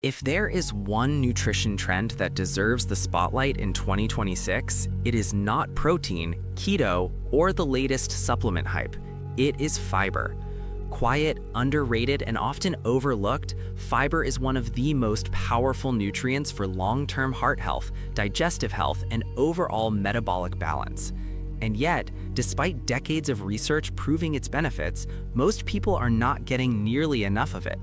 If there is one nutrition trend that deserves the spotlight in 2026, it is not protein, keto, or the latest supplement hype. It is fiber. Quiet, underrated, and often overlooked, fiber is one of the most powerful nutrients for long-term heart health, digestive health, and overall metabolic balance. And yet, despite decades of research proving its benefits, most people are not getting nearly enough of it.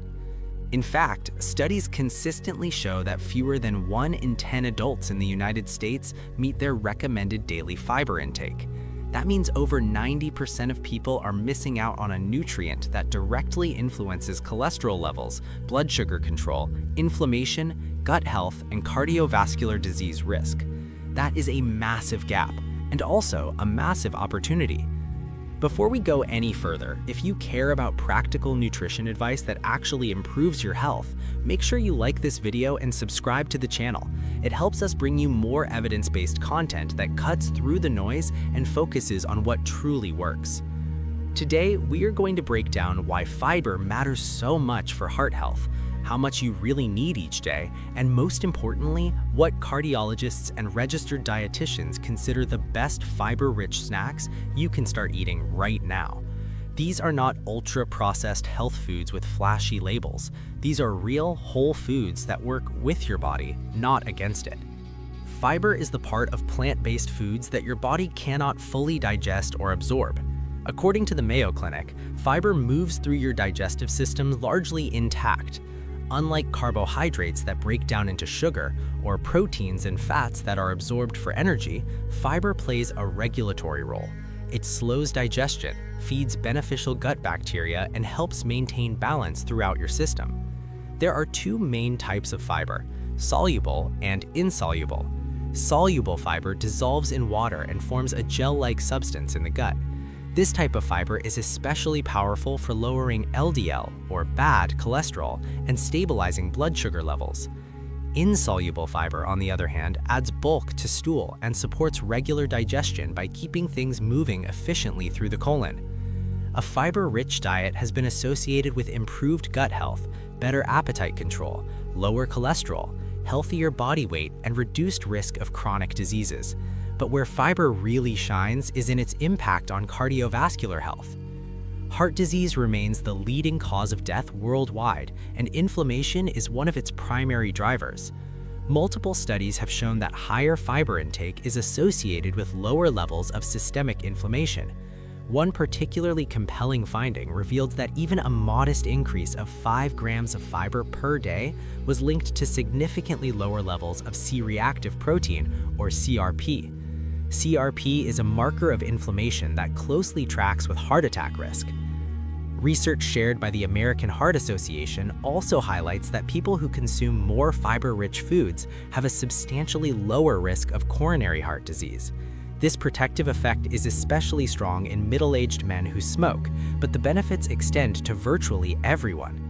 In fact, studies consistently show that fewer than 1 in 10 adults in the United States meet their recommended daily fiber intake. That means over 90% of people are missing out on a nutrient that directly influences cholesterol levels, blood sugar control, inflammation, gut health, and cardiovascular disease risk. That is a massive gap, and also a massive opportunity. Before we go any further, if you care about practical nutrition advice that actually improves your health, make sure you like this video and subscribe to the channel. It helps us bring you more evidence-based content that cuts through the noise and focuses on what truly works. Today, we are going to break down why fiber matters so much for heart health, how much you really need each day, and most importantly, what cardiologists and registered dietitians consider the best fiber-rich snacks you can start eating right now. These are not ultra-processed health foods with flashy labels. These are real, whole foods that work with your body, not against it. Fiber is the part of plant-based foods that your body cannot fully digest or absorb. According to the Mayo Clinic, fiber moves through your digestive system largely intact. Unlike carbohydrates that break down into sugar, or proteins and fats that are absorbed for energy, fiber plays a regulatory role. It slows digestion, feeds beneficial gut bacteria, and helps maintain balance throughout your system. There are two main types of fiber: soluble and insoluble. Soluble fiber dissolves in water and forms a gel-like substance in the gut. This type of fiber is especially powerful for lowering LDL, or bad cholesterol, and stabilizing blood sugar levels. Insoluble fiber, on the other hand, adds bulk to stool and supports regular digestion by keeping things moving efficiently through the colon. A fiber-rich diet has been associated with improved gut health, better appetite control, lower cholesterol, healthier body weight, and reduced risk of chronic diseases. But where fiber really shines is in its impact on cardiovascular health. Heart disease remains the leading cause of death worldwide, and inflammation is one of its primary drivers. Multiple studies have shown that higher fiber intake is associated with lower levels of systemic inflammation. One particularly compelling finding revealed that even a modest increase of 5 grams of fiber per day was linked to significantly lower levels of C-reactive protein, or CRP. CRP is a marker of inflammation that closely tracks with heart attack risk. Research shared by the American Heart Association also highlights that people who consume more fiber-rich foods have a substantially lower risk of coronary heart disease. This protective effect is especially strong in middle-aged men who smoke, but the benefits extend to virtually everyone.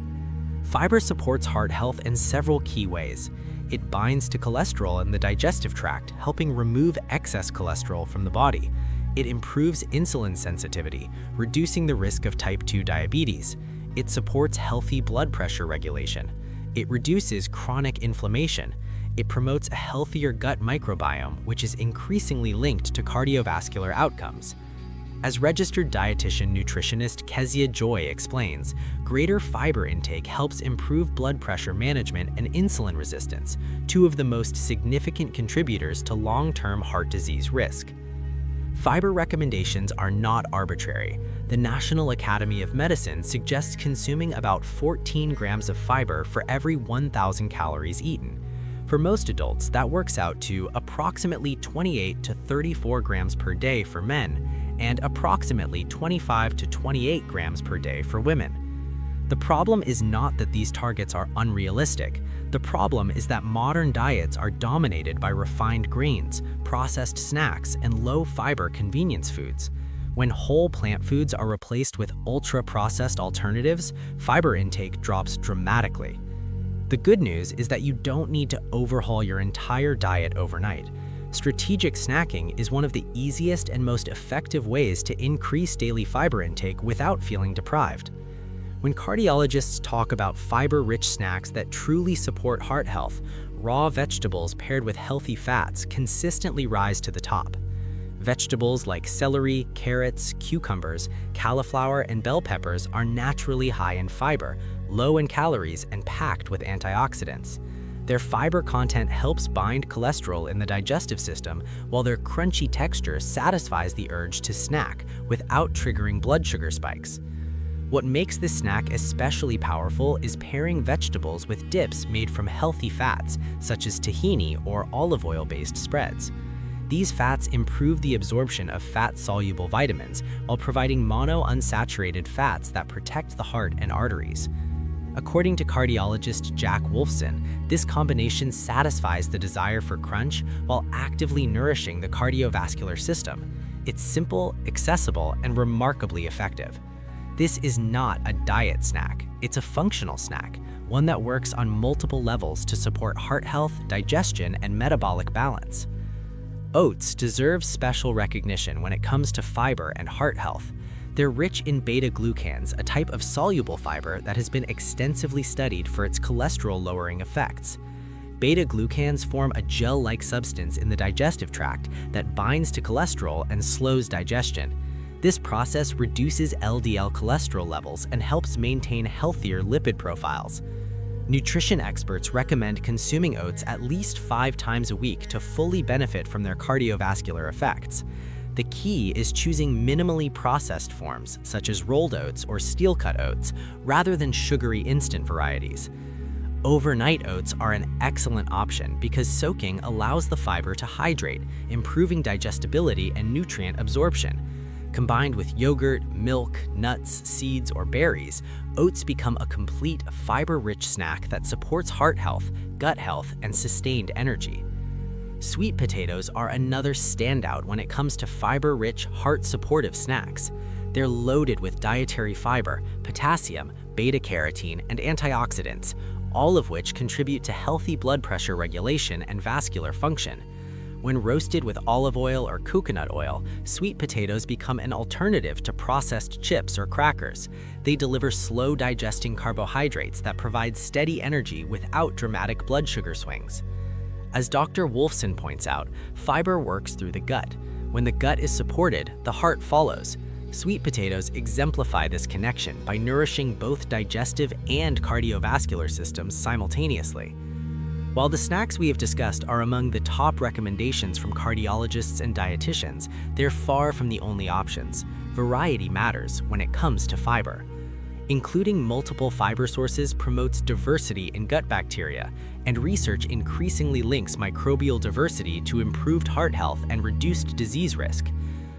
Fiber supports heart health in several key ways. It binds to cholesterol in the digestive tract, helping remove excess cholesterol from the body. It improves insulin sensitivity, reducing the risk of type 2 diabetes. It supports healthy blood pressure regulation. It reduces chronic inflammation. It promotes a healthier gut microbiome, which is increasingly linked to cardiovascular outcomes. As registered dietitian nutritionist Kezia Joy explains, greater fiber intake helps improve blood pressure management and insulin resistance, two of the most significant contributors to long-term heart disease risk. Fiber recommendations are not arbitrary. The National Academy of Medicine suggests consuming about 14 grams of fiber for every 1,000 calories eaten. For most adults, that works out to approximately 28 to 34 grams per day for men, and approximately 25 to 28 grams per day for women. The problem is not that these targets are unrealistic. The problem is that modern diets are dominated by refined grains, processed snacks, and low-fiber convenience foods. When whole plant foods are replaced with ultra-processed alternatives, fiber intake drops dramatically. The good news is that you don't need to overhaul your entire diet overnight. Strategic snacking is one of the easiest and most effective ways to increase daily fiber intake without feeling deprived. When cardiologists talk about fiber-rich snacks that truly support heart health, raw vegetables paired with healthy fats consistently rise to the top. Vegetables like celery, carrots, cucumbers, cauliflower, and bell peppers are naturally high in fiber, low in calories, and packed with antioxidants. Their fiber content helps bind cholesterol in the digestive system, while their crunchy texture satisfies the urge to snack without triggering blood sugar spikes. What makes this snack especially powerful is pairing vegetables with dips made from healthy fats, such as tahini or olive oil-based spreads. These fats improve the absorption of fat-soluble vitamins while providing monounsaturated fats that protect the heart and arteries. According to cardiologist Jack Wolfson, this combination satisfies the desire for crunch while actively nourishing the cardiovascular system. It's simple, accessible, and remarkably effective. This is not a diet snack, it's a functional snack, one that works on multiple levels to support heart health, digestion, and metabolic balance. Oats deserve special recognition when it comes to fiber and heart health. They're rich in beta-glucans, a type of soluble fiber that has been extensively studied for its cholesterol-lowering effects. Beta-glucans form a gel-like substance in the digestive tract that binds to cholesterol and slows digestion. This process reduces LDL cholesterol levels and helps maintain healthier lipid profiles. Nutrition experts recommend consuming oats at least 5 times a week to fully benefit from their cardiovascular effects. The key is choosing minimally processed forms, such as rolled oats or steel-cut oats, rather than sugary instant varieties. Overnight oats are an excellent option because soaking allows the fiber to hydrate, improving digestibility and nutrient absorption. Combined with yogurt, milk, nuts, seeds, or berries, oats become a complete fiber-rich snack that supports heart health, gut health, and sustained energy. Sweet potatoes are another standout when it comes to fiber-rich, heart-supportive snacks. They're loaded with dietary fiber, potassium, beta-carotene, and antioxidants, all of which contribute to healthy blood pressure regulation and vascular function. When roasted with olive oil or coconut oil, sweet potatoes become an alternative to processed chips or crackers. They deliver slow-digesting carbohydrates that provide steady energy without dramatic blood sugar swings. As Dr. Wolfson points out, fiber works through the gut. When the gut is supported, the heart follows. Sweet potatoes exemplify this connection by nourishing both digestive and cardiovascular systems simultaneously. While the snacks we have discussed are among the top recommendations from cardiologists and dietitians, they're far from the only options. Variety matters when it comes to fiber. Including multiple fiber sources promotes diversity in gut bacteria, and research increasingly links microbial diversity to improved heart health and reduced disease risk.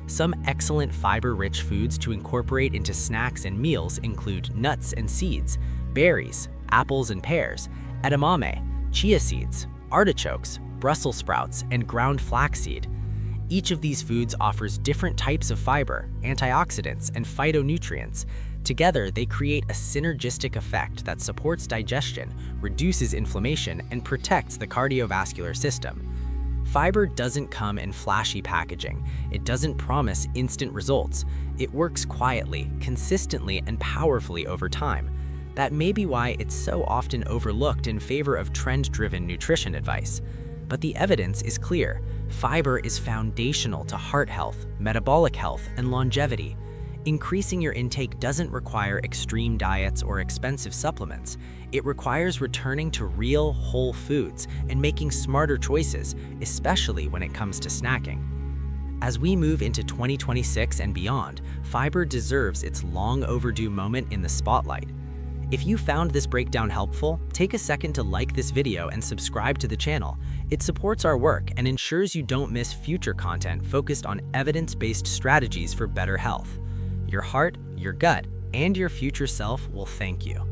Some excellent fiber-rich foods to incorporate into snacks and meals include nuts and seeds, berries, apples and pears, edamame, chia seeds, artichokes, Brussels sprouts, and ground flaxseed. Each of these foods offers different types of fiber, antioxidants, and phytonutrients. Together, they create a synergistic effect that supports digestion, reduces inflammation, and protects the cardiovascular system. Fiber doesn't come in flashy packaging. It doesn't promise instant results. It works quietly, consistently, and powerfully over time. That may be why it's so often overlooked in favor of trend-driven nutrition advice. But the evidence is clear. Fiber is foundational to heart health, metabolic health, and longevity. Increasing your intake doesn't require extreme diets or expensive supplements. It requires returning to real, whole foods and making smarter choices, especially when it comes to snacking. As we move into 2026 and beyond, fiber deserves its long overdue moment in the spotlight. If you found this breakdown helpful, take a second to like this video and subscribe to the channel. It supports our work and ensures you don't miss future content focused on evidence-based strategies for better health. Your heart, your gut, and your future self will thank you.